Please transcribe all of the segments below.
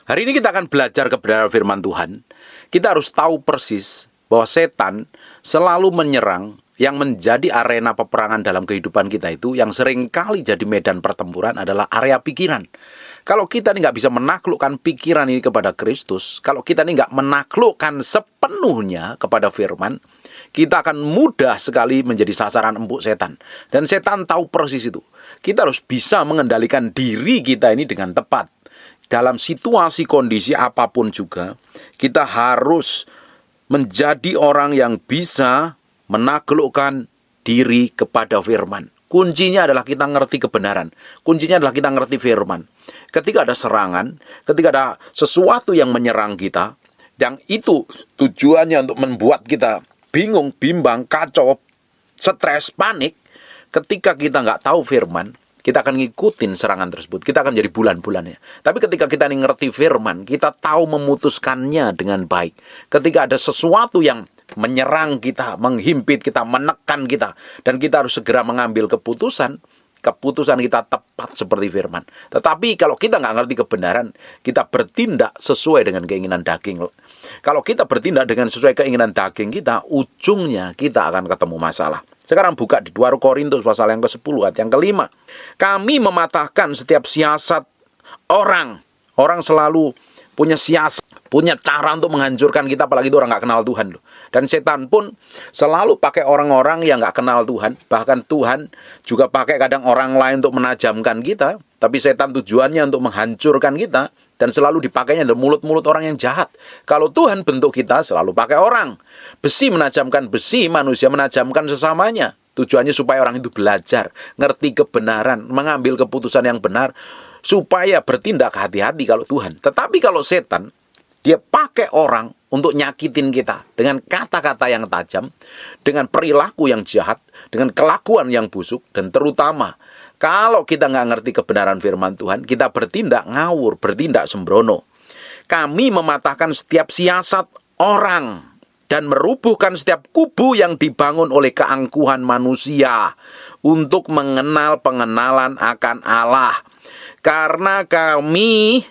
Hari ini kita akan belajar kebenaran firman Tuhan. Kita harus tahu persis bahwa setan selalu menyerang. Yang menjadi arena peperangan dalam kehidupan kita itu, yang sering kali jadi medan pertempuran adalah area pikiran. Kalau kita ini nggak bisa menaklukkan pikiran ini kepada Kristus, kalau kita ini nggak menaklukkan sepenuhnya kepada firman, kita akan mudah sekali menjadi sasaran empuk setan. Dan setan tahu persis itu. Kita harus bisa mengendalikan diri kita ini dengan tepat. Dalam situasi kondisi apapun juga, kita harus menjadi orang yang bisa menaklukkan diri kepada firman. Kuncinya adalah kita ngerti kebenaran. Kuncinya adalah kita ngerti firman. Ketika ada serangan, ketika ada sesuatu yang menyerang kita, yang itu tujuannya untuk membuat kita bingung, bimbang, kacau, stres, panik, ketika kita nggak tahu firman, kita akan ngikutin serangan tersebut. Kita akan jadi bulan-bulannya. Tapi ketika kita ngerti firman, kita tahu memutuskannya dengan baik. Ketika ada sesuatu yang menyerang kita, menghimpit kita, menekan kita, dan kita harus segera mengambil keputusan kita tepat seperti firman. Tetapi kalau kita nggak ngerti kebenaran, kita bertindak sesuai dengan keinginan daging. Kalau kita bertindak dengan sesuai keinginan daging kita, ujungnya kita akan ketemu masalah. Sekarang buka di 2 Korintus pasal yang ke-10 ayat yang ke-5. Kami mematahkan setiap siasat orang. Orang selalu punya siasat, punya cara untuk menghancurkan kita, apalagi itu orang nggak kenal Tuhan loh. Dan setan pun selalu pakai orang-orang yang nggak kenal Tuhan. Bahkan Tuhan juga pakai kadang orang lain untuk menajamkan kita. Tapi setan tujuannya untuk menghancurkan kita. Dan selalu dipakainya dalam mulut-mulut orang yang jahat. Kalau Tuhan bentuk kita selalu pakai orang. Besi menajamkan besi, manusia menajamkan sesamanya. Tujuannya supaya orang itu belajar, ngerti kebenaran, mengambil keputusan yang benar, supaya bertindak hati-hati kalau Tuhan. Tetapi kalau setan, dia pakai orang untuk nyakitin kita dengan kata-kata yang tajam, dengan perilaku yang jahat, dengan kelakuan yang busuk, dan terutama kalau kita nggak ngerti kebenaran firman Tuhan, kita bertindak ngawur, bertindak sembrono. Kami mematahkan setiap siasat orang dan merubuhkan setiap kubu yang dibangun oleh keangkuhan manusia untuk mengenal pengenalan akan Allah. Karena kami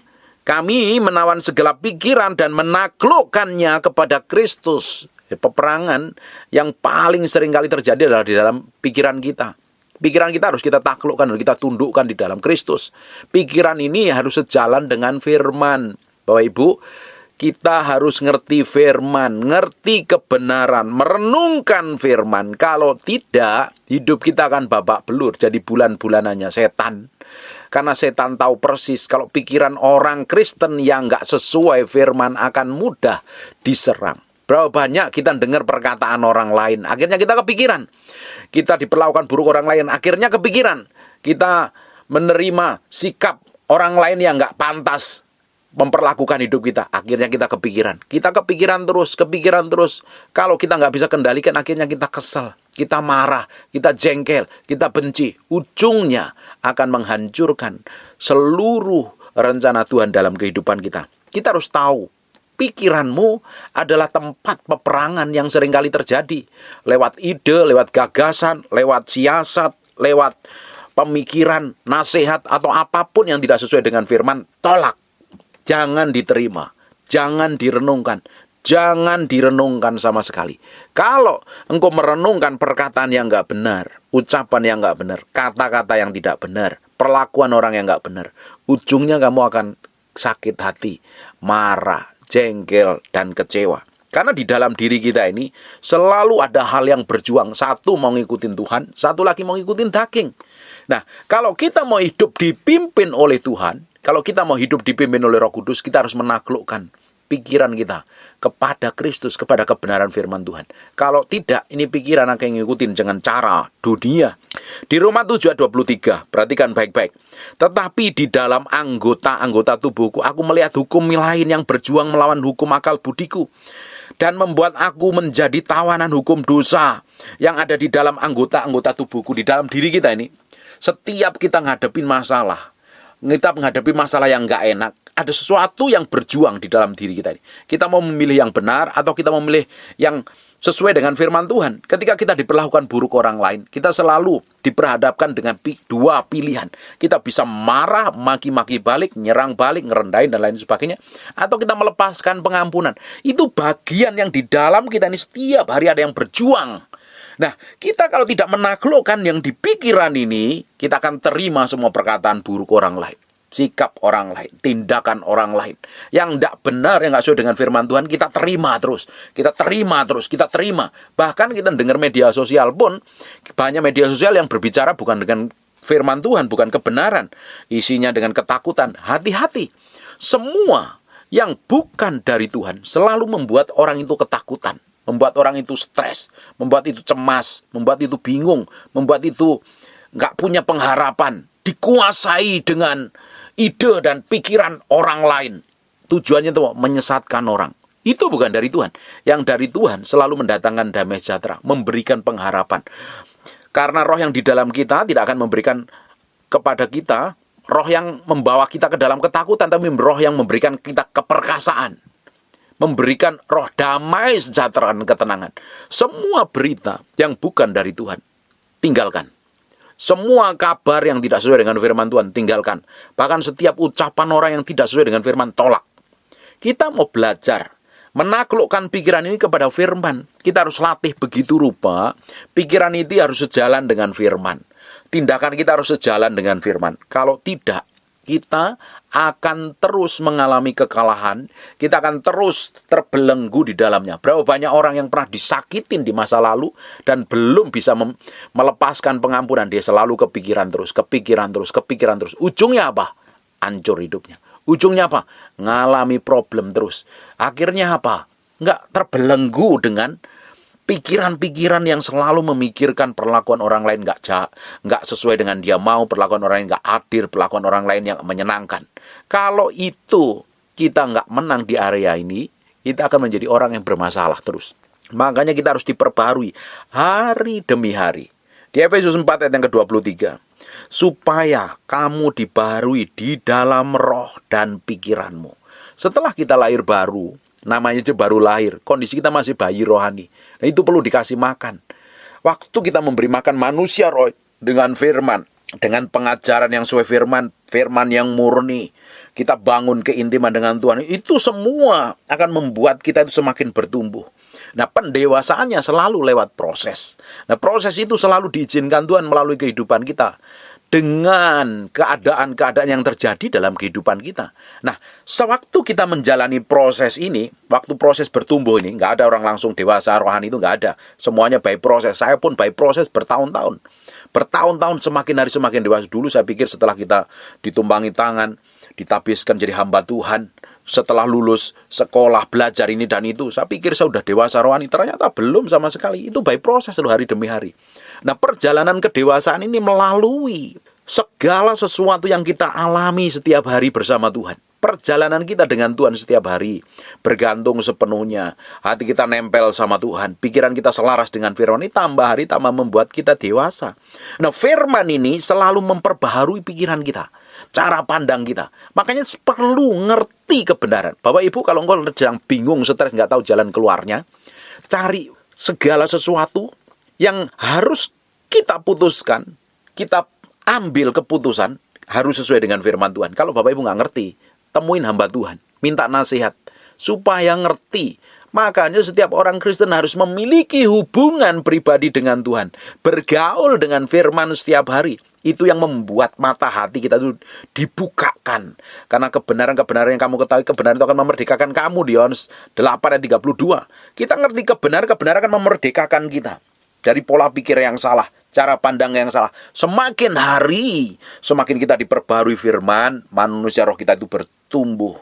menawan segala pikiran dan menaklukkannya kepada Kristus. Peperangan yang paling sering kali terjadi adalah di dalam pikiran kita. Pikiran kita harus kita taklukkan, harus kita tundukkan di dalam Kristus. Pikiran ini harus sejalan dengan firman. Bapak Ibu, kita harus ngerti firman, ngerti kebenaran, merenungkan firman. Kalau tidak, hidup kita akan babak belur, jadi bulan-bulanannya setan. Karena setan tahu persis kalau pikiran orang Kristen yang nggak sesuai firman akan mudah diserang. Berapa banyak kita dengar perkataan orang lain, akhirnya kita kepikiran. Kita diperlakukan buruk orang lain, akhirnya kepikiran. Kita menerima sikap orang lain yang nggak pantas memperlakukan hidup kita, akhirnya kita kepikiran. Kita kepikiran terus. Kalau kita nggak bisa kendalikan, akhirnya kita kesal, kita marah, kita jengkel, kita benci. Ujungnya akan menghancurkan seluruh rencana Tuhan dalam kehidupan kita. Kita harus tahu, pikiranmu adalah tempat peperangan yang seringkali terjadi. Lewat ide, lewat gagasan, lewat siasat, lewat pemikiran, nasihat, atau apapun yang tidak sesuai dengan firman, tolak. Jangan diterima, jangan direnungkan, jangan direnungkan sama sekali. Kalau engkau merenungkan perkataan yang nggak benar, ucapan yang nggak benar, kata-kata yang tidak benar, perlakuan orang yang nggak benar, ujungnya kamu akan sakit hati, marah, jengkel, dan kecewa. Karena di dalam diri kita ini selalu ada hal yang berjuang. Satu mau ngikutin Tuhan, satu lagi mau ngikutin daging. Nah, kalau kita mau hidup dipimpin oleh Tuhan, kalau kita mau hidup dipimpin oleh Roh Kudus, kita harus menaklukkan pikiran kita kepada Kristus, kepada kebenaran firman Tuhan. Kalau tidak, ini pikiran akan ngikutin dengan cara dunia. Di Roma 7 ayat 23, perhatikan baik-baik. Tetapi di dalam anggota-anggota tubuhku, aku melihat hukum lain yang berjuang melawan hukum akal budiku, dan membuat aku menjadi tawanan hukum dosa yang ada di dalam anggota-anggota tubuhku. Di dalam diri kita ini, setiap kita ngadepin masalah, kita menghadapi masalah yang nggak enak, ada sesuatu yang berjuang di dalam diri kita ini. Kita mau memilih yang benar atau kita memilih yang sesuai dengan firman Tuhan. Ketika kita diperlakukan buruk orang lain, kita selalu diperhadapkan dengan dua pilihan. Kita bisa marah, maki-maki balik, nyerang balik, ngerendahin, dan lain sebagainya. Atau kita melepaskan pengampunan. Itu bagian yang di dalam kita ini setiap hari ada yang berjuang. Nah, kita kalau tidak menaklukkan yang di pikiran ini, kita akan terima semua perkataan buruk orang lain, sikap orang lain, tindakan orang lain yang tidak benar, yang nggak sesuai dengan firman Tuhan, kita terima terus. Kita terima. Bahkan kita dengar media sosial pun, banyak media sosial yang berbicara bukan dengan firman Tuhan, bukan kebenaran. Isinya dengan ketakutan. Hati-hati. Semua yang bukan dari Tuhan selalu membuat orang itu ketakutan, membuat orang itu stres, membuat itu cemas, membuat itu bingung, membuat itu nggak punya pengharapan, dikuasai dengan ide dan pikiran orang lain. Tujuannya itu menyesatkan orang. Itu bukan dari Tuhan. Yang dari Tuhan selalu mendatangkan damai sejahtera, memberikan pengharapan. Karena roh yang di dalam kita tidak akan memberikan kepada kita roh yang membawa kita ke dalam ketakutan, tapi roh yang memberikan kita keperkasaan, memberikan roh damai, sejahtera, dan ketenangan. Semua berita yang bukan dari Tuhan, tinggalkan. Semua kabar yang tidak sesuai dengan firman Tuhan, tinggalkan. Bahkan setiap ucapan orang yang tidak sesuai dengan firman, tolak. Kita mau belajar menaklukkan pikiran ini kepada firman. Kita harus latih begitu rupa, pikiran itu harus sejalan dengan firman. Tindakan kita harus sejalan dengan firman. Kalau tidak, kita akan terus mengalami kekalahan, kita akan terus terbelenggu di dalamnya. Berapa banyak orang yang pernah disakitin di masa lalu dan belum bisa melepaskan pengampunan. Dia selalu kepikiran terus. Ujungnya apa? Hancur hidupnya. Ujungnya apa? Ngalami problem terus. Akhirnya apa? Nggak terbelenggu dengan pikiran-pikiran yang selalu memikirkan perlakuan orang lain nggak sesuai dengan dia mau, perlakuan orang lain nggak adil, perlakuan orang lain yang menyenangkan. Kalau itu kita nggak menang di area ini, kita akan menjadi orang yang bermasalah terus. Makanya kita harus diperbarui hari demi hari. Di Efesus 4 ayat yang ke-23, supaya kamu dibarui di dalam roh dan pikiranmu. Setelah kita lahir baru, namanya aja baru lahir, kondisi kita masih bayi rohani. Nah, itu perlu dikasih makan. Waktu kita memberi makan manusia roh dengan firman, dengan pengajaran yang sesuai firman yang murni, kita bangun keintiman dengan Tuhan, itu semua akan membuat kita itu semakin bertumbuh. Nah, pendewasaannya selalu lewat proses. Nah, proses itu selalu diizinkan Tuhan melalui kehidupan kita, dengan keadaan-keadaan yang terjadi dalam kehidupan kita. Nah, sewaktu kita menjalani proses ini, waktu proses bertumbuh ini, nggak ada orang langsung dewasa rohani, itu nggak ada. Semuanya by proses. Saya pun by proses bertahun-tahun. Bertahun-tahun, semakin hari semakin dewasa. Dulu saya pikir setelah kita ditumpangi tangan, ditabiskan jadi hamba Tuhan, setelah lulus sekolah, belajar ini dan itu, saya pikir saya sudah dewasa rohani. Ternyata belum sama sekali. Itu by proses loh, hari demi hari. Nah, perjalanan kedewasaan ini melalui segala sesuatu yang kita alami setiap hari bersama Tuhan. Perjalanan kita dengan Tuhan setiap hari bergantung sepenuhnya. Hati kita nempel sama Tuhan, pikiran kita selaras dengan firman ini, tambah hari tambah membuat kita dewasa. Nah, firman ini selalu memperbaharui pikiran kita, cara pandang kita. Makanya perlu ngerti kebenaran. Bapak Ibu, kalau engkau sedang bingung, stres, nggak tahu jalan keluarnya, cari segala sesuatu yang harus kita putuskan, kita ambil keputusan, harus sesuai dengan firman Tuhan. Kalau Bapak Ibu nggak ngerti, temuin hamba Tuhan, minta nasihat, supaya ngerti. Makanya setiap orang Kristen harus memiliki hubungan pribadi dengan Tuhan, bergaul dengan firman setiap hari. Itu yang membuat mata hati kita itu dibukakan. Karena kebenaran-kebenaran yang kamu ketahui, kebenaran itu akan memerdekakan kamu. Di Yohanes 8 ayat 32. Kita ngerti kebenaran akan memerdekakan kita dari pola pikir yang salah, cara pandang yang salah. Semakin hari, semakin kita diperbarui firman, manusia roh kita itu bertumbuh.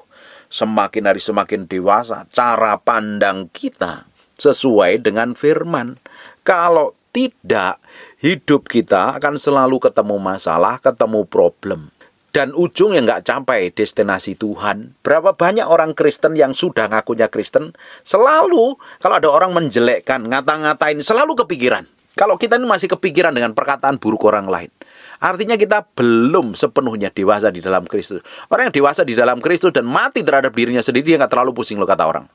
Semakin hari semakin dewasa, cara pandang kita sesuai dengan firman. Kalau tidak, hidup kita akan selalu ketemu masalah, ketemu problem. Dan ujungnya nggak capai destinasi Tuhan. Berapa banyak orang Kristen yang sudah ngakunya Kristen, selalu kalau ada orang menjelekkan, ngata-ngatain, selalu kepikiran. Kalau kita ini masih kepikiran dengan perkataan buruk orang lain, artinya kita belum sepenuhnya dewasa di dalam Kristus. Orang yang dewasa di dalam Kristus dan mati terhadap dirinya sendiri, dia nggak terlalu pusing loh kata orang.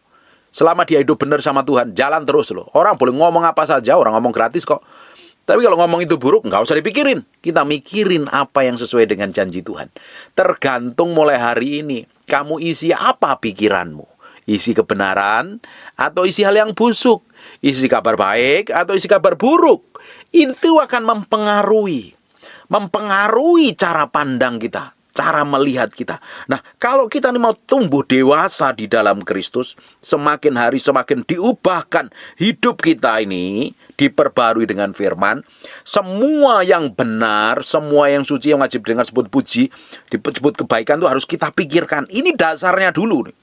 Selama dia hidup benar sama Tuhan, jalan terus loh. Orang boleh ngomong apa saja, orang ngomong gratis kok. Tapi kalau ngomong itu buruk, nggak usah dipikirin. Kita mikirin apa yang sesuai dengan janji Tuhan. Tergantung mulai hari ini, kamu isi apa pikiranmu. Isi kebenaran atau isi hal yang busuk. Isi kabar baik atau isi kabar buruk. Itu akan mempengaruhi cara pandang kita, cara melihat kita. Nah, kalau kita ini mau tumbuh dewasa di dalam Kristus, semakin hari semakin diubahkan hidup kita ini, diperbarui dengan firman. Semua yang benar, semua yang suci, yang wajib dengar sebut puji, disebut kebaikan itu harus kita pikirkan. Ini dasarnya dulu nih.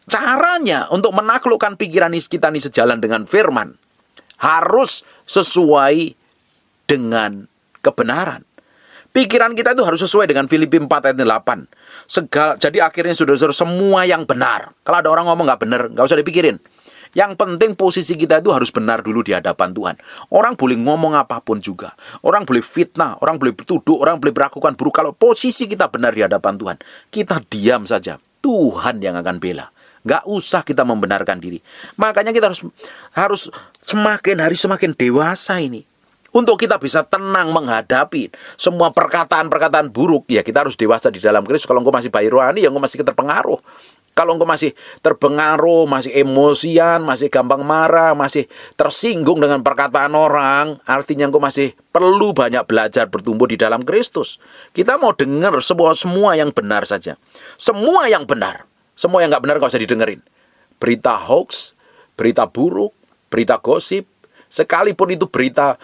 Caranya untuk menaklukkan pikiran kita ini sejalan dengan firman harus sesuai dengan kebenaran. Pikiran kita itu harus sesuai dengan Filipi 4 ayat 8. Jadi akhirnya saudara-saudara, semua yang benar. Kalau ada orang ngomong nggak benar, nggak usah dipikirin. Yang penting posisi kita itu harus benar dulu di hadapan Tuhan. Orang boleh ngomong apapun juga. Orang boleh fitnah, orang boleh bertuduh, orang boleh melakukan buruk. Kalau posisi kita benar di hadapan Tuhan, kita diam saja. Tuhan yang akan bela. Nggak usah kita membenarkan diri. Makanya kita harus semakin hari semakin dewasa ini. Untuk kita bisa tenang menghadapi semua perkataan-perkataan buruk. Ya, kita harus dewasa di dalam Kristus. Kalau engkau masih bayi rohani, ya engkau masih terpengaruh. Kalau engkau masih terpengaruh, masih emosian, masih gampang marah, masih tersinggung dengan perkataan orang, artinya engkau masih perlu banyak belajar bertumbuh di dalam Kristus. Kita mau dengar semua yang benar saja. Semua yang benar. Semua yang nggak benar nggak usah didengerin. Berita hoax, berita buruk, berita gosip, sekalipun itu berita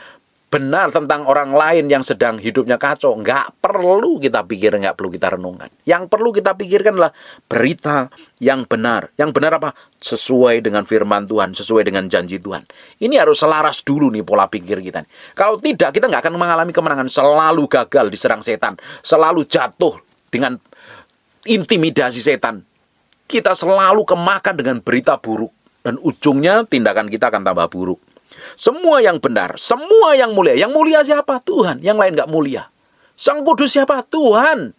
benar tentang orang lain yang sedang hidupnya kacau, nggak perlu kita pikir, nggak perlu kita renungkan. Yang perlu kita pikirkan adalah berita yang benar. Yang benar apa? Sesuai dengan firman Tuhan, sesuai dengan janji Tuhan. Ini harus selaras dulu nih pola pikir kita. Kalau tidak, kita nggak akan mengalami kemenangan. Selalu gagal diserang setan, selalu jatuh dengan intimidasi setan. Kita selalu kemakan dengan berita buruk. Dan ujungnya tindakan kita akan tambah buruk. Semua yang benar, semua yang mulia. Yang mulia siapa? Tuhan. Yang lain nggak mulia. Sang Kudus siapa? Tuhan.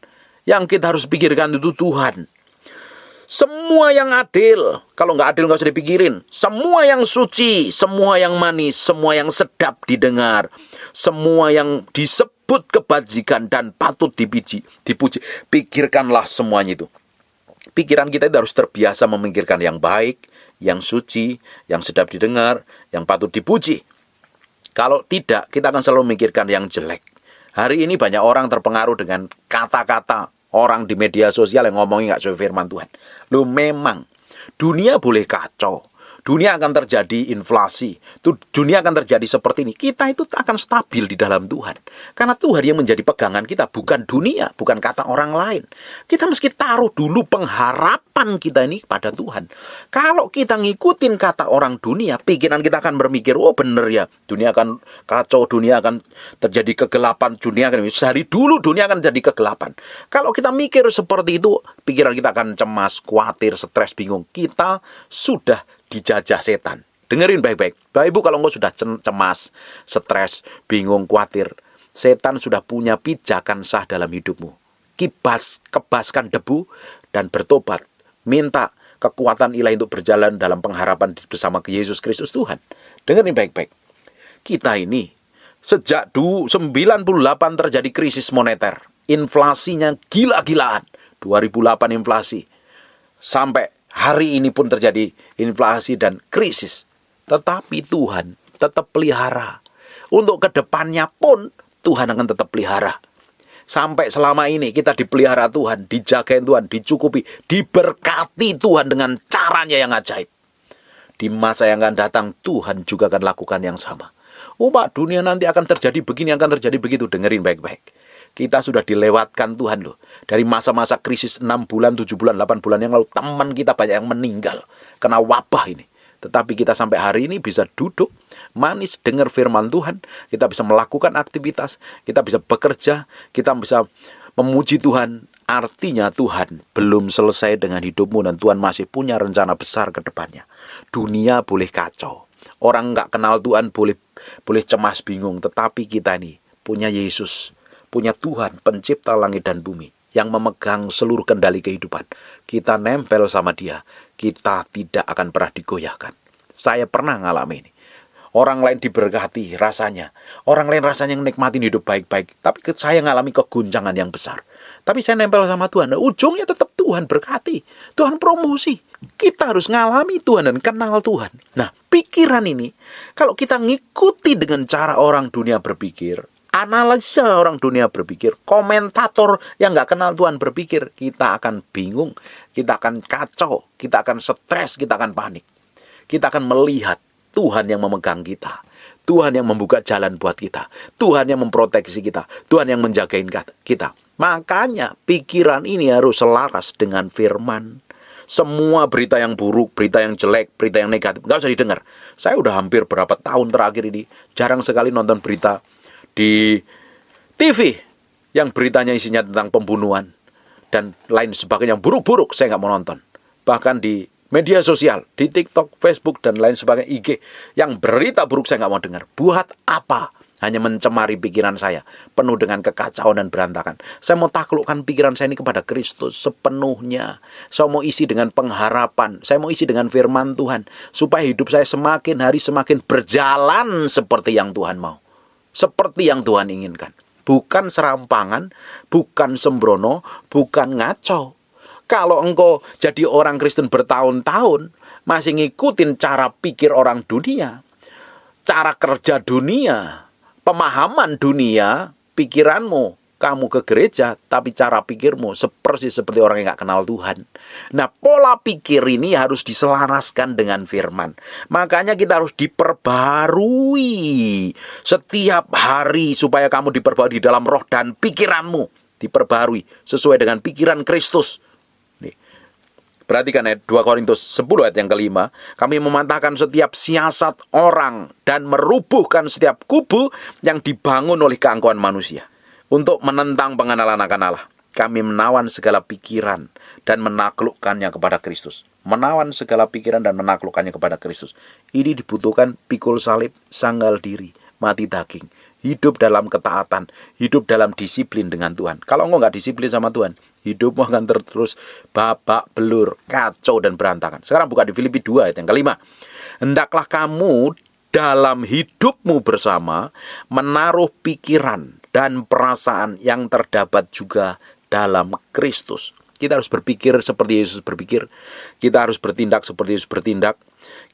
Yang kita harus pikirkan itu Tuhan. Semua yang adil. Kalau nggak adil nggak usah dipikirin. Semua yang suci, semua yang manis, semua yang sedap didengar. Semua yang disebut kebajikan dan patut dipuji. Pikirkanlah semuanya itu. Pikiran kita itu harus terbiasa memikirkan yang baik, yang suci, yang sedap didengar, yang patut dipuji. Kalau tidak, kita akan selalu memikirkan yang jelek. Hari ini banyak orang terpengaruh dengan kata-kata orang di media sosial yang ngomongin nggak sesuai firman Tuhan. Loh, memang dunia boleh kacau. Dunia akan terjadi inflasi. Dunia akan terjadi seperti ini. Kita itu akan stabil di dalam Tuhan. Karena Tuhan yang menjadi pegangan kita. Bukan dunia, bukan kata orang lain. Kita mesti taruh dulu pengharapan kita ini pada Tuhan. Kalau kita ngikutin kata orang dunia, pikiran kita akan berpikir, oh bener ya, dunia akan kacau, dunia akan terjadi kegelapan, dunia akan dari dulu dunia akan jadi kegelapan. Kalau kita mikir seperti itu, pikiran kita akan cemas, khawatir, stres, bingung. Kita sudah dijajah setan. Dengerin baik-baik. Bapak Ibu, kalau engkau sudah cemas, stres, bingung, khawatir, setan sudah punya pijakan sah dalam hidupmu. Kebaskan debu dan bertobat. Minta kekuatan ilahi untuk berjalan dalam pengharapan bersama Yesus Kristus Tuhan. Dengerin baik-baik. Kita ini sejak 98 terjadi krisis moneter. Inflasinya gila-gilaan. 2008 inflasi. Sampai hari ini pun terjadi inflasi dan krisis. Tetapi Tuhan tetap pelihara. Untuk kedepannya pun Tuhan akan tetap pelihara. Sampai selama ini kita dipelihara Tuhan, dijagain Tuhan, dicukupi, diberkati Tuhan dengan caranya yang ajaib. Di masa yang akan datang Tuhan juga akan lakukan yang sama. Oh Pak, dunia nanti akan terjadi begini, akan terjadi begitu. Dengerin baik-baik. Kita sudah dilewatkan Tuhan loh. Dari masa-masa krisis 6 bulan, 7 bulan, 8 bulan yang lalu, teman kita banyak yang meninggal kena wabah ini. Tetapi kita sampai hari ini bisa duduk manis dengar firman Tuhan. Kita bisa melakukan aktivitas, kita bisa bekerja, kita bisa memuji Tuhan. Artinya Tuhan belum selesai dengan hidupmu dan Tuhan masih punya rencana besar ke depannya. Dunia boleh kacau. Orang nggak kenal Tuhan boleh cemas bingung. Tetapi kita ini punya Yesus, punya Tuhan pencipta langit dan bumi. yang memegang seluruh kendali kehidupan. Kita nempel sama Dia, kita tidak akan pernah digoyahkan. Saya pernah ngalami ini. Orang lain diberkati rasanya, orang lain rasanya nikmatin hidup baik-baik, tapi saya ngalami keguncangan yang besar. Tapi saya nempel sama Tuhan, ujungnya tetap Tuhan berkati, Tuhan promosi. Kita harus ngalami Tuhan dan kenal Tuhan. Nah, pikiran ini, kalau kita ngikuti dengan cara orang dunia berpikir, analisa orang dunia berpikir, komentator yang nggak kenal Tuhan berpikir, kita akan bingung, kita akan kacau, kita akan stres, kita akan panik. Kita akan melihat Tuhan yang memegang kita, Tuhan yang membuka jalan buat kita, Tuhan yang memproteksi kita, Tuhan yang menjagain kita. Makanya pikiran ini harus selaras dengan firman. Semua berita yang buruk, berita yang jelek, berita yang negatif, nggak usah didengar. Saya udah hampir berapa tahun terakhir ini jarang sekali nonton berita di TV yang beritanya isinya tentang pembunuhan dan lain sebagainya yang buruk-buruk. Saya nggak mau nonton. Bahkan di media sosial, di TikTok, Facebook, dan lain sebagainya, IG, yang berita buruk saya nggak mau dengar. Buat apa? Hanya mencemari pikiran saya, penuh dengan kekacauan dan berantakan. Saya mau taklukkan pikiran saya ini kepada Kristus sepenuhnya. Saya mau isi dengan pengharapan, saya mau isi dengan firman Tuhan, supaya hidup saya semakin hari semakin berjalan seperti yang Tuhan mau. Seperti yang Tuhan inginkan. Bukan serampangan, bukan sembrono, bukan ngaco. Kalau engkau jadi orang Kristen bertahun-tahun, masih ngikutin cara pikir orang dunia, cara kerja dunia, pemahaman dunia, pikiranmu, kamu ke gereja, tapi cara pikirmu persis seperti orang yang gak kenal Tuhan. Nah, pola pikir ini harus diselaraskan dengan firman. Makanya kita harus diperbarui setiap hari, supaya kamu diperbarui di dalam roh dan pikiranmu. Diperbarui sesuai dengan pikiran Kristus. Perhatikan ayat 2 Korintus 10 ayat yang kelima. Kami mematahkan setiap siasat orang dan merubuhkan setiap kubu yang dibangun oleh keangkuhan manusia. Untuk menentang pengenalan akan Allah, kami menawan segala pikiran dan menaklukkannya kepada Kristus. Menawan segala pikiran dan menaklukkannya kepada Kristus. Ini dibutuhkan pikul salib, sanggal diri, mati daging. Hidup dalam ketaatan, hidup dalam disiplin dengan Tuhan. Kalau engkau nggak disiplin sama Tuhan, hidupmu akan terus babak belur, kacau dan berantakan. Sekarang buka di Filipi 2 ayat yang kelima. Hendaklah kamu dalam hidupmu bersama menaruh pikiran dan perasaan yang terdapat juga dalam Kristus. Kita harus berpikir seperti Yesus berpikir. Kita harus bertindak seperti Yesus bertindak.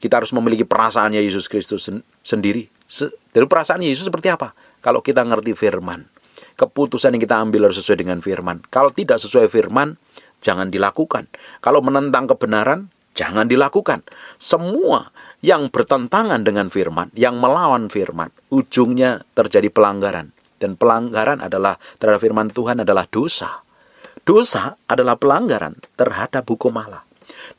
Kita harus memiliki perasaannya Yesus Kristus sendiri. Dari perasaan Yesus seperti apa? Kalau kita ngerti firman, keputusan yang kita ambil harus sesuai dengan firman. Kalau tidak sesuai firman, jangan dilakukan. Kalau menentang kebenaran, jangan dilakukan. Semua yang bertentangan dengan firman, yang melawan firman, ujungnya terjadi pelanggaran. Dan pelanggaran adalah terhadap firman Tuhan adalah dosa. Dosa adalah pelanggaran terhadap hukum Allah.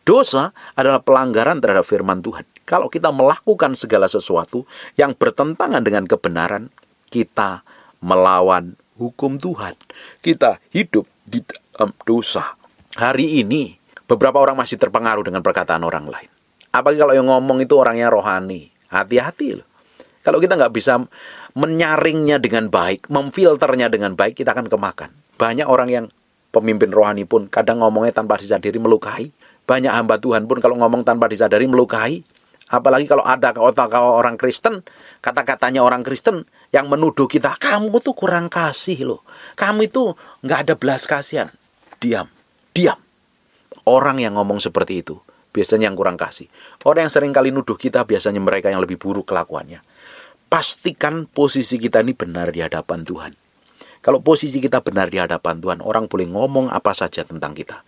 Dosa adalah pelanggaran terhadap firman Tuhan. Kalau kita melakukan segala sesuatu yang bertentangan dengan kebenaran, kita melawan hukum Tuhan. Kita hidup di dalam dosa. Hari ini, beberapa orang masih terpengaruh dengan perkataan orang lain. Apalagi kalau yang ngomong itu orangnya rohani. Hati-hati loh. Kalau kita nggak bisa menyaringnya dengan baik, memfilternya dengan baik, kita akan kemakan. Banyak orang yang pemimpin rohani pun kadang ngomongnya tanpa disadari melukai. Banyak hamba Tuhan pun kalau ngomong tanpa disadari melukai. Apalagi kalau ada orang Kristen, kata-katanya orang Kristen yang menuduh kita, kamu tuh kurang kasih loh. Kamu itu nggak ada belas kasihan. Diam. Orang yang ngomong seperti itu biasanya yang kurang kasih. Orang yang sering kali nuduh kita biasanya mereka yang lebih buruk kelakuannya. Pastikan posisi kita ini benar di hadapan Tuhan. Kalau posisi kita benar di hadapan Tuhan, orang boleh ngomong apa saja tentang kita,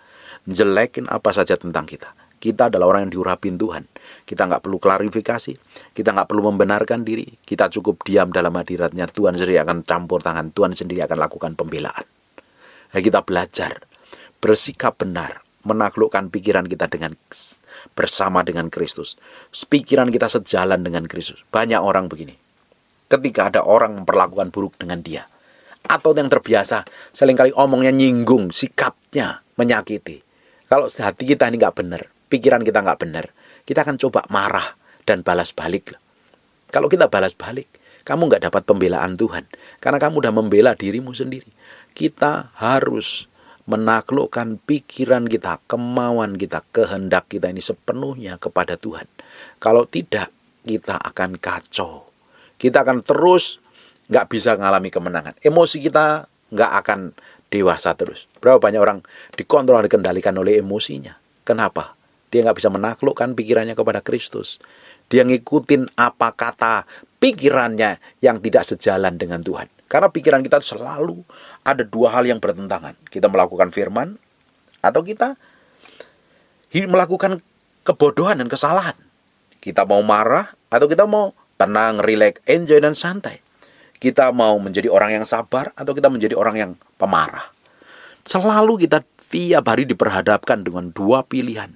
jelekin apa saja tentang kita. Kita adalah orang yang diurapin Tuhan. Kita nggak perlu klarifikasi, kita nggak perlu membenarkan diri. Kita cukup diam dalam hadiratnya. Tuhan sendiri akan campur tangan, Tuhan sendiri akan lakukan pembelaan. Nah, kita belajar bersikap benar, menaklukkan pikiran kita bersama dengan Kristus. Pikiran kita sejalan dengan Kristus. Banyak orang begini. Ketika ada orang memperlakukan buruk dengan dia, atau yang terbiasa seringkali omongnya nyinggung, sikapnya menyakiti. Kalau hati kita ini nggak benar, pikiran kita nggak benar, kita akan coba marah dan balas balik. Kalau kita balas balik, kamu nggak dapat pembelaan Tuhan, karena kamu udah membela dirimu sendiri. Kita harus menaklukkan pikiran kita, kemauan kita, kehendak kita ini sepenuhnya kepada Tuhan. Kalau tidak, kita akan kacau. Kita akan terus nggak bisa mengalami kemenangan. Emosi kita nggak akan dewasa terus. Berapa banyak orang dikontrol, dikendalikan oleh emosinya. Kenapa? Dia nggak bisa menaklukkan pikirannya kepada Kristus. Dia ngikutin apa kata pikirannya yang tidak sejalan dengan Tuhan. Karena pikiran kita selalu ada dua hal yang bertentangan. Kita melakukan firman, atau kita melakukan kebodohan dan kesalahan. Kita mau marah, atau kita mau tenang, rileks, enjoy, dan santai. Kita mau menjadi orang yang sabar, atau kita menjadi orang yang pemarah. Selalu kita tiap hari diperhadapkan dengan dua pilihan.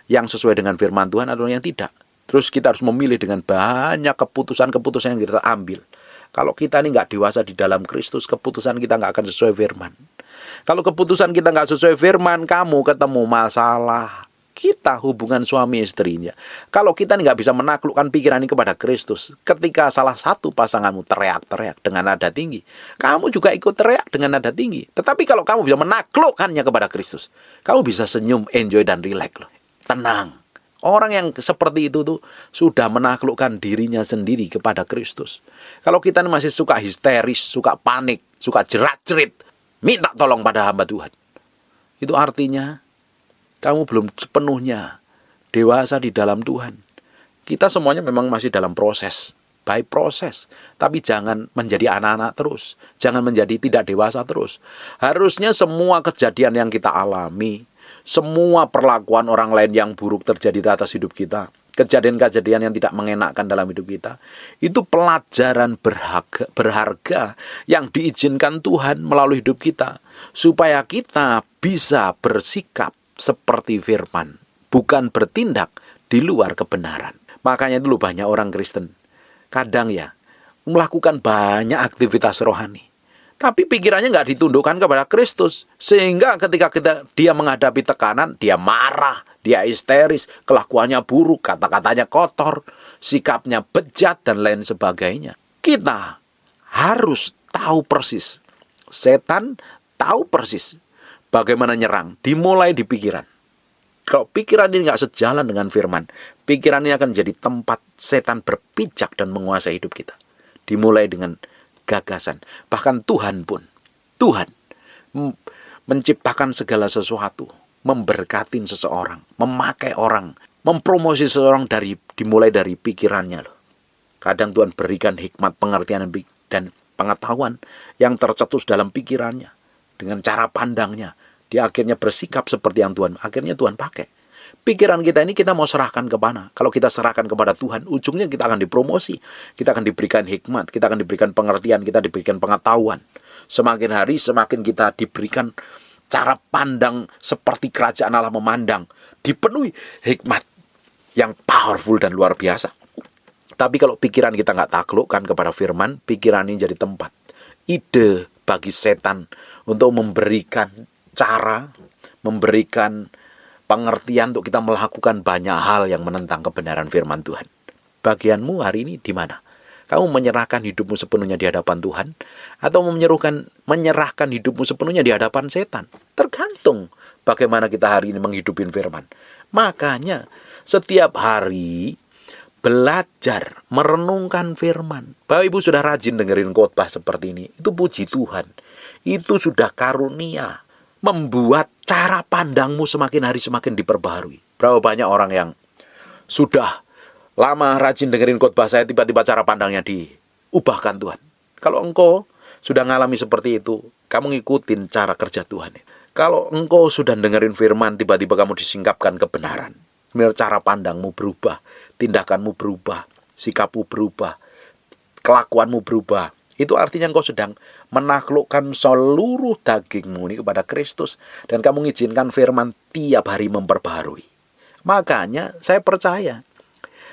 Yang sesuai dengan firman Tuhan atau yang tidak. Terus kita harus memilih dengan banyak keputusan-keputusan yang kita ambil. Kalau kita ini nggak dewasa di dalam Kristus, keputusan kita nggak akan sesuai firman. Kalau keputusan kita nggak sesuai firman, kamu ketemu masalah. Kita hubungan suami istrinya. Kalau kita ini nggak bisa menaklukkan pikiran ini kepada Kristus, ketika salah satu pasanganmu teriak-teriak dengan nada tinggi, kamu juga ikut teriak dengan nada tinggi. Tetapi kalau kamu bisa menaklukkannya kepada Kristus, kamu bisa senyum, enjoy, dan rileks loh. Tenang. Orang yang seperti itu tuh sudah menaklukkan dirinya sendiri kepada Kristus. Kalau kita ini masih suka histeris, suka panik, suka jerat-jerit, minta tolong pada hamba Tuhan, itu artinya kamu belum sepenuhnya dewasa di dalam Tuhan. Kita semuanya memang masih dalam proses, baik proses, tapi jangan menjadi anak-anak terus, jangan menjadi tidak dewasa terus. Harusnya semua kejadian yang kita alami, semua perlakuan orang lain yang buruk terjadi di atas hidup kita, kejadian-kejadian yang tidak mengenakkan dalam hidup kita, itu pelajaran berharga yang diizinkan Tuhan melalui hidup kita, supaya kita bisa bersikap seperti firman, bukan bertindak di luar kebenaran. Makanya dulu banyak orang Kristen kadang ya melakukan banyak aktivitas rohani, tapi pikirannya nggak ditundukkan kepada Kristus. Sehingga ketika dia menghadapi tekanan, dia marah, dia histeris, kelakuannya buruk, kata-katanya kotor, sikapnya bejat, dan lain sebagainya. Kita harus tahu persis. Setan tahu persis bagaimana nyerang. Dimulai di pikiran. Kalau pikiran ini nggak sejalan dengan firman, pikiran ini akan jadi tempat setan berpijak dan menguasai hidup kita. Dimulai dengan gagasan. Bahkan Tuhan menciptakan segala sesuatu, memberkatin seseorang, memakai orang, mempromosi seseorang dimulai dari pikirannya loh. Kadang Tuhan berikan hikmat, pengertian, dan pengetahuan yang tercetus dalam pikirannya. Dengan cara pandangnya, dia akhirnya bersikap seperti yang akhirnya Tuhan pakai. Pikiran kita ini kita mau serahkan ke mana? Kalau kita serahkan kepada Tuhan, ujungnya kita akan dipromosi. Kita akan diberikan hikmat, kita akan diberikan pengertian, kita diberikan pengetahuan. Semakin hari, semakin kita diberikan cara pandang seperti kerajaan Allah memandang. Dipenuhi hikmat yang powerful dan luar biasa. Tapi kalau pikiran kita nggak taklukkan kepada firman, pikiran ini jadi tempat ide bagi setan untuk memberikan cara, memberikan pengertian untuk kita melakukan banyak hal yang menentang kebenaran firman Tuhan. Bagianmu hari ini di mana? Kamu menyerahkan hidupmu sepenuhnya di hadapan Tuhan, atau menyerahkan hidupmu sepenuhnya di hadapan setan? Tergantung bagaimana kita hari ini menghidupin firman. Makanya setiap hari belajar merenungkan firman. Bapak Ibu sudah rajin dengerin khotbah seperti ini, itu puji Tuhan. Itu sudah karunia, membuat cara pandangmu semakin hari semakin diperbaharui. Berapa banyak orang yang sudah lama rajin dengerin khotbah saya, tiba-tiba cara pandangnya diubahkan Tuhan. Kalau engkau sudah ngalami seperti itu, kamu ngikutin cara kerja Tuhan. Kalau engkau sudah dengerin firman, tiba-tiba kamu disingkapkan kebenaran, cara pandangmu berubah, tindakanmu berubah, sikapmu berubah, kelakuanmu berubah. Itu artinya engkau sedang menaklukkan seluruh dagingmu ini kepada Kristus. Dan kamu mengizinkan firman tiap hari memperbaharui. Makanya saya percaya,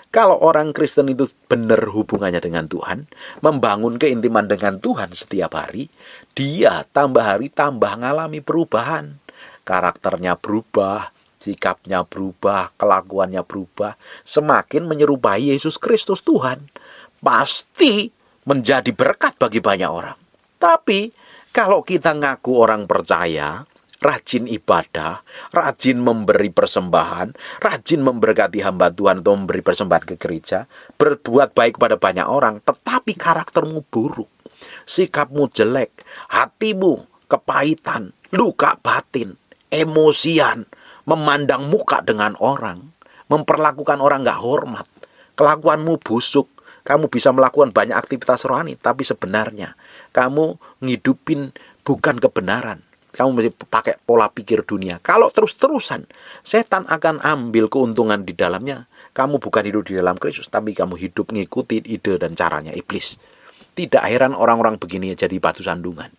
kalau orang Kristen itu benar hubungannya dengan Tuhan, membangun keintiman dengan Tuhan setiap hari, dia tambah hari tambah ngalami perubahan. Karakternya berubah, sikapnya berubah, kelakuannya berubah. Semakin menyerupai Yesus Kristus Tuhan. Pasti menjadi berkat bagi banyak orang. Tapi kalau kita ngaku orang percaya, rajin ibadah, rajin memberi persembahan, rajin memberkati hamba Tuhan atau memberi persembahan ke gereja, berbuat baik kepada banyak orang, tetapi karaktermu buruk, sikapmu jelek, hatimu kepahitan, luka batin, emosian, memandang muka dengan orang, memperlakukan orang gak hormat, kelakuanmu busuk. Kamu bisa melakukan banyak aktivitas rohani, tapi sebenarnya kamu ngidupin bukan kebenaran. Kamu mesti pakai pola pikir dunia. Kalau terus-terusan, setan akan ambil keuntungan di dalamnya. Kamu bukan hidup di dalam Kristus, tapi kamu hidup ngikuti ide dan caranya iblis. Tidak heran orang-orang begini jadi batu sandungan.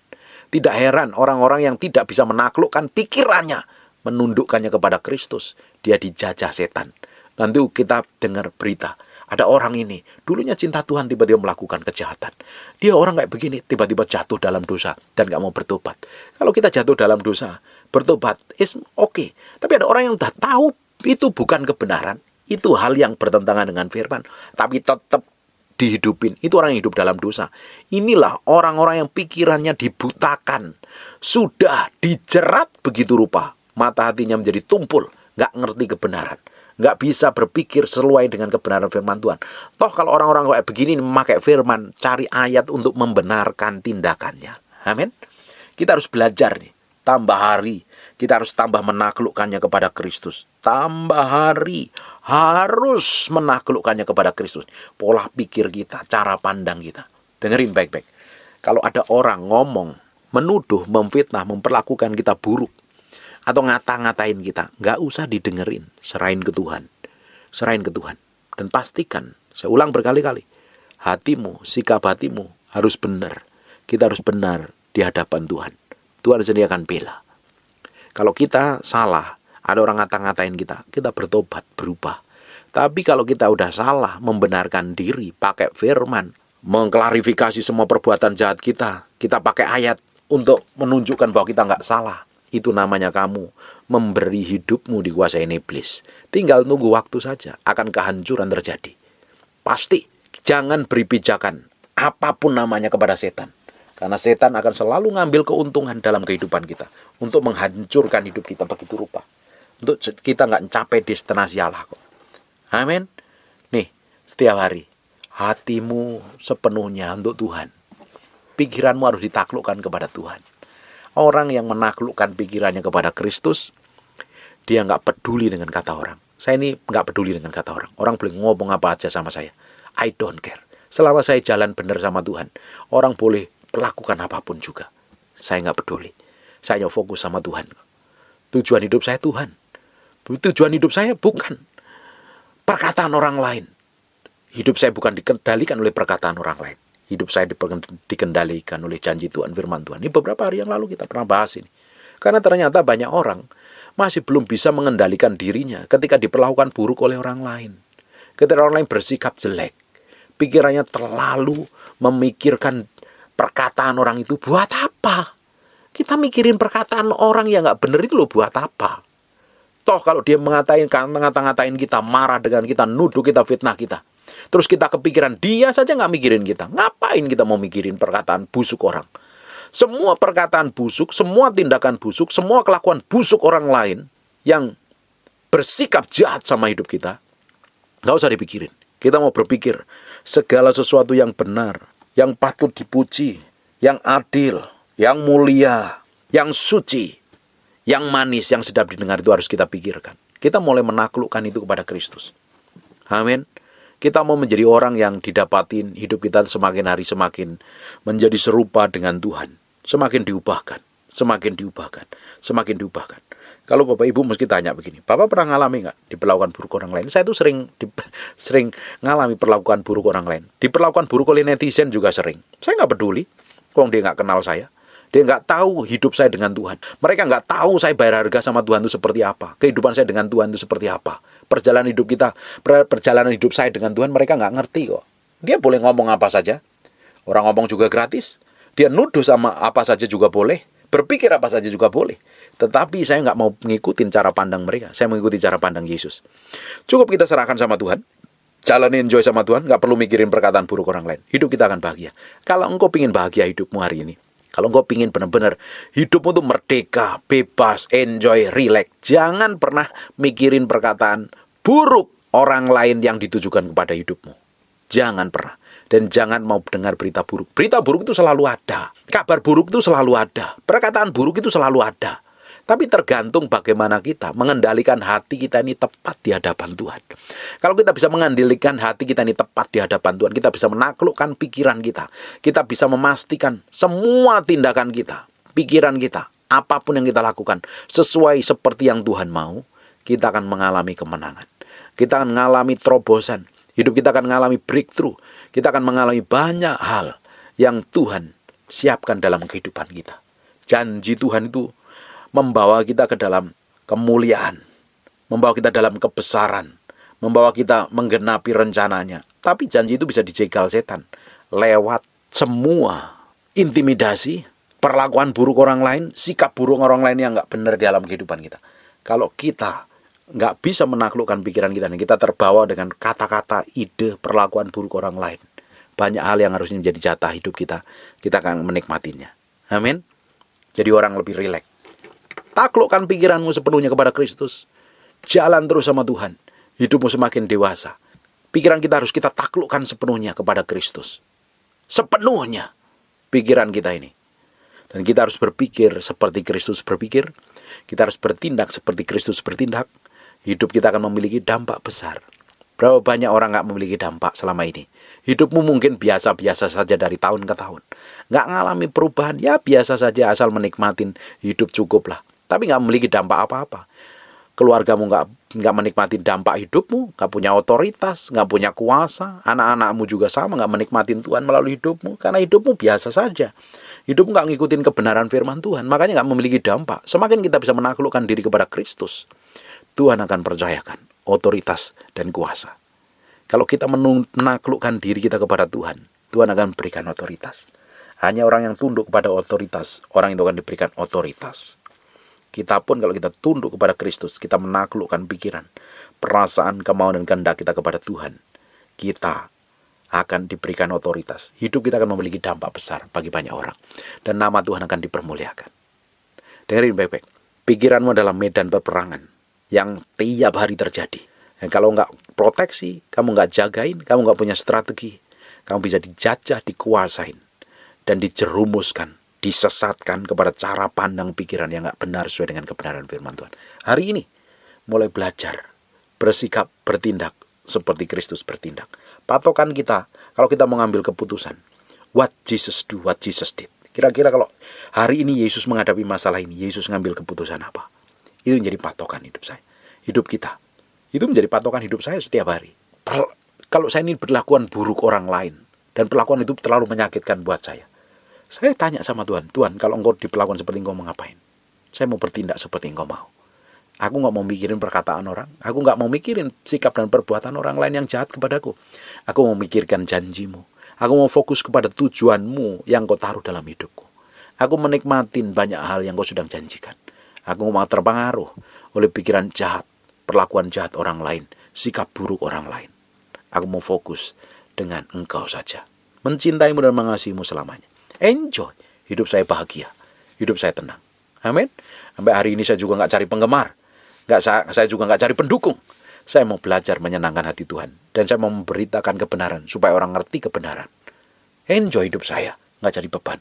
Tidak heran orang-orang yang tidak bisa menaklukkan pikirannya, menundukkannya kepada Kristus. Dia dijajah setan. Nanti kita dengar berita. Ada orang ini, dulunya cinta Tuhan, tiba-tiba melakukan kejahatan. Dia orang kayak begini, tiba-tiba jatuh dalam dosa dan gak mau bertobat. Kalau kita jatuh dalam dosa, bertobat, is okay. Tapi ada orang yang udah tahu itu bukan kebenaran, itu hal yang bertentangan dengan firman, tapi tetap dihidupin. Itu orang yang hidup dalam dosa. Inilah orang-orang yang pikirannya dibutakan, sudah dijerat begitu rupa, mata hatinya menjadi tumpul, gak ngerti kebenaran. Nggak bisa berpikir sesuai dengan kebenaran firman Tuhan. Toh kalau orang-orang kayak begini memakai firman, cari ayat untuk membenarkan tindakannya. Amin. Kita harus belajar nih. Tambah hari, kita harus tambah menaklukkannya kepada Kristus. Tambah hari, harus menaklukkannya kepada Kristus. Pola pikir kita, cara pandang kita. Dengerin baik-baik. Kalau ada orang ngomong, menuduh, memfitnah, memperlakukan kita buruk, atau ngata-ngatain kita, nggak usah didengerin, serahin ke Tuhan. Serahin ke Tuhan. Dan pastikan, saya ulang berkali-kali, hatimu, sikap hatimu harus benar. Kita harus benar di hadapan Tuhan. Tuhan sendiri akan bela. Kalau kita salah, ada orang ngata-ngatain kita, kita bertobat, berubah. Tapi kalau kita udah salah, membenarkan diri, pakai firman, mengklarifikasi semua perbuatan jahat kita pakai ayat untuk menunjukkan bahwa kita nggak salah. Itu namanya kamu memberi hidupmu dikuasai iblis. Tinggal tunggu waktu saja, akan kehancuran terjadi. Pasti, jangan beri pijakan apapun namanya kepada setan. Karena setan akan selalu ngambil keuntungan dalam kehidupan kita. Untuk menghancurkan hidup kita begitu rupa. Untuk kita nggak mencapai destinasi Allah kok. Amin. Nih, setiap hari, hatimu sepenuhnya untuk Tuhan. Pikiranmu harus ditaklukkan kepada Tuhan. Orang yang menaklukkan pikirannya kepada Kristus, dia nggak peduli dengan kata orang. Saya ini nggak peduli dengan kata orang. Orang boleh ngomong apa aja sama saya. I don't care. Selama saya jalan benar sama Tuhan, orang boleh lakukan apapun juga. Saya nggak peduli. Saya hanya fokus sama Tuhan. Tujuan hidup saya Tuhan. Tujuan hidup saya bukan perkataan orang lain. Hidup saya bukan dikendalikan oleh perkataan orang lain. Hidup saya dikendalikan oleh janji Tuhan, firman Tuhan. Ini beberapa hari yang lalu kita pernah bahas ini. Karena ternyata banyak orang masih belum bisa mengendalikan dirinya ketika diperlakukan buruk oleh orang lain. Ketika orang lain bersikap jelek, pikirannya terlalu memikirkan perkataan orang itu buat apa? Kita mikirin perkataan orang yang gak benar itu loh buat apa? Toh kalau dia ngata-ngatain kita, marah dengan kita, nuduh kita, fitnah kita. Terus kita kepikiran, dia saja nggak mikirin kita. Ngapain kita mau mikirin perkataan busuk orang? Semua perkataan busuk, semua tindakan busuk, semua kelakuan busuk orang lain yang bersikap jahat sama hidup kita, nggak usah dipikirin. Kita mau berpikir segala sesuatu yang benar, yang patut dipuji, yang adil, yang mulia, yang suci, yang manis, yang sedap didengar itu harus kita pikirkan. Kita mulai menaklukkan itu kepada Kristus. Amin. Kita mau menjadi orang yang didapatin, hidup kita semakin hari semakin menjadi serupa dengan Tuhan. Semakin diubahkan, semakin diubahkan, semakin diubahkan. Kalau Bapak Ibu mesti tanya begini, Bapak pernah ngalami nggak diperlakukan buruk orang lain? Saya tuh sering ngalami perlakuan buruk orang lain. Diperlakukan buruk oleh netizen juga sering. Saya nggak peduli, kok dia nggak kenal saya. Dia nggak tahu hidup saya dengan Tuhan. Mereka nggak tahu saya bayar harga sama Tuhan itu seperti apa. Kehidupan saya dengan Tuhan itu seperti apa. Perjalanan hidup saya dengan Tuhan mereka nggak ngerti kok. Dia boleh ngomong apa saja. Orang ngomong juga gratis. Dia nuduh sama apa saja juga boleh. Berpikir apa saja juga boleh. Tetapi saya nggak mau mengikuti cara pandang mereka. Saya mengikuti cara pandang Yesus. Cukup kita serahkan sama Tuhan. Jalan enjoy sama Tuhan. Nggak perlu mikirin perkataan buruk orang lain. Hidup kita akan bahagia. Kalau engkau ingin bahagia hidupmu hari ini, Kalau engkau pingin benar-benar hidupmu tuh merdeka, bebas, enjoy, relax, jangan pernah mikirin perkataan buruk orang lain yang ditujukan kepada hidupmu. Jangan pernah. Dan jangan mau dengar berita buruk. Berita buruk itu selalu ada. Kabar buruk itu selalu ada. Perkataan buruk itu selalu ada. Tapi tergantung bagaimana kita mengendalikan hati kita ini tepat di hadapan Tuhan. Kalau kita bisa mengendalikan hati kita ini tepat di hadapan Tuhan, kita bisa menaklukkan pikiran kita. Kita bisa memastikan semua tindakan kita, pikiran kita, apapun yang kita lakukan, sesuai seperti yang Tuhan mau, kita akan mengalami kemenangan. Kita akan mengalami terobosan. Hidup kita akan mengalami breakthrough. Kita akan mengalami banyak hal yang Tuhan siapkan dalam kehidupan kita. Janji Tuhan itu membawa kita ke dalam kemuliaan, membawa kita dalam kebesaran, membawa kita menggenapi rencananya. Tapi janji itu bisa dijegal setan lewat semua intimidasi, perlakuan buruk orang lain, sikap buruk orang lain yang nggak benar dalam kehidupan kita. Kalau kita nggak bisa menaklukkan pikiran kita, dan kita terbawa dengan kata-kata, ide, perlakuan buruk orang lain, banyak hal yang harusnya menjadi jatah hidup kita akan menikmatinya. Amin. Jadi orang lebih rileks. Taklukkan pikiranmu sepenuhnya kepada Kristus. Jalan terus sama Tuhan. Hidupmu semakin dewasa. Pikiran kita harus kita taklukkan sepenuhnya kepada Kristus. Sepenuhnya pikiran kita ini. Dan kita harus berpikir seperti Kristus berpikir. Kita harus bertindak seperti Kristus bertindak. Hidup kita akan memiliki dampak besar. Berapa banyak orang gak memiliki dampak selama ini? Hidupmu mungkin biasa-biasa saja dari tahun ke tahun. Gak ngalami perubahan, ya biasa saja asal menikmatin hidup cukuplah. Tapi gak memiliki dampak apa-apa. Keluargamu gak menikmati dampak hidupmu, gak punya otoritas, gak punya kuasa. Anak-anakmu juga sama, gak menikmatin Tuhan melalui hidupmu. Karena hidupmu biasa saja. Hidupmu gak ngikutin kebenaran firman Tuhan, makanya gak memiliki dampak. Semakin kita bisa menaklukkan diri kepada Kristus, Tuhan akan percayakan otoritas dan kuasa. Kalau kita menaklukkan diri kita kepada Tuhan, Tuhan akan berikan otoritas. Hanya orang yang tunduk kepada otoritas, orang itu akan diberikan otoritas. Kita pun kalau kita tunduk kepada Kristus, kita menaklukkan pikiran, perasaan, kemauan, dan kehendak kita kepada Tuhan, kita akan diberikan otoritas. Hidup kita akan memiliki dampak besar bagi banyak orang. Dan nama Tuhan akan dipermuliakan. Dengerin baik-baik. Pikiranmu adalah medan peperangan yang tiap hari terjadi. Dan kalau nggak proteksi, kamu nggak jagain, kamu nggak punya strategi, kamu bisa dijajah, dikuasain, dan dijerumuskan, disesatkan kepada cara pandang pikiran yang nggak benar sesuai dengan kebenaran firman Tuhan. Hari ini, mulai belajar, bersikap, bertindak seperti Kristus bertindak. Patokan kita, kalau kita mengambil keputusan, what Jesus do, what Jesus did. Kira-kira kalau hari ini Yesus menghadapi masalah ini, Yesus ngambil keputusan apa? Itu menjadi patokan hidup saya. Hidup kita. Itu menjadi patokan hidup saya setiap hari. Kalau saya ini berlakuan buruk orang lain, dan perlakuan itu terlalu menyakitkan buat saya tanya sama Tuhan, Tuhan, kalau engkau diperlakukan seperti engkau mau ngapain? Saya mau bertindak seperti engkau mau. Aku gak mau mikirin perkataan orang. Aku gak mau mikirin sikap dan perbuatan orang lain yang jahat kepadaku. Aku mau mikirkan janjimu. Aku mau fokus kepada tujuanmu yang kau taruh dalam hidupku. Aku menikmatin banyak hal yang kau sudah janjikan. Aku mau terpengaruh oleh pikiran jahat, perlakuan jahat orang lain, sikap buruk orang lain. Aku mau fokus dengan engkau saja. Mencintaimu dan mengasihimu selamanya. Enjoy. Hidup saya bahagia. Hidup saya tenang. Amin. Sampai hari ini saya juga gak cari penggemar. Saya juga gak cari pendukung. Saya mau belajar menyenangkan hati Tuhan. Dan saya mau memberitakan kebenaran supaya orang ngerti kebenaran. Enjoy hidup saya. Gak cari beban.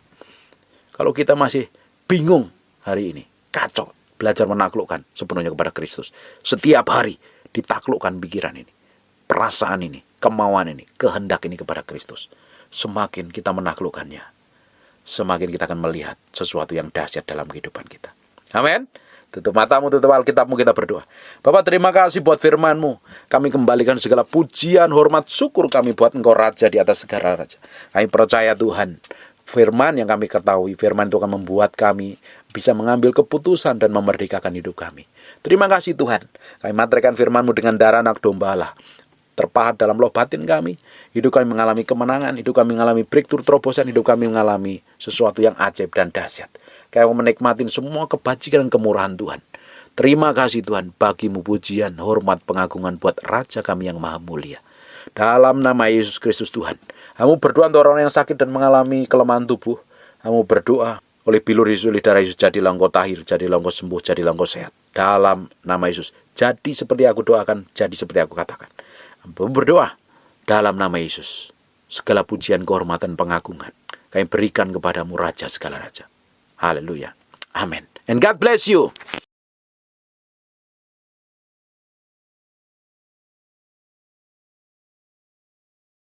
Kalau kita masih bingung hari ini, kacau, belajar menaklukkan sepenuhnya kepada Kristus. Setiap hari ditaklukkan pikiran ini, perasaan ini, kemauan ini, kehendak ini kepada Kristus. Semakin kita menaklukkannya, semakin kita akan melihat sesuatu yang dahsyat dalam kehidupan kita. Amin. Tutup matamu, tutup Alkitabmu, kita berdoa. Bapak, terima kasih buat firman-Mu. Kami kembalikan segala pujian, hormat, syukur kami buat Engkau Raja di atas segala raja. Kami percaya Tuhan, firman yang kami ketahui, firman itu akan membuat kami bisa mengambil keputusan dan memerdekakan hidup kami. Terima kasih Tuhan. Kami materaikan firman-Mu dengan darah anak domba Allah. Terpahat dalam loh batin kami. Hidup kami mengalami kemenangan. Hidup kami mengalami breakthrough, terobosan. Hidup kami mengalami sesuatu yang ajaib dan dahsyat. Kami menikmati semua kebajikan dan kemurahan Tuhan. Terima kasih Tuhan. Bagimu pujian, hormat, pengagungan buat Raja kami yang maha mulia. Dalam nama Yesus Kristus Tuhan. Kamu berdoa untuk orang yang sakit dan mengalami kelemahan tubuh. Kamu berdoa oleh bilur Yesus, oleh darah Yesus, jadilah engkau tahir, jadilah engkau sembuh, jadilah engkau sehat. Dalam nama Yesus. Jadi seperti aku doakan, jadi seperti aku katakan. Berdoa dalam nama Yesus. Segala pujian, kehormatan, pengagungan kami berikan kepadamu, Raja segala Raja. Haleluya. Amin. And God bless you.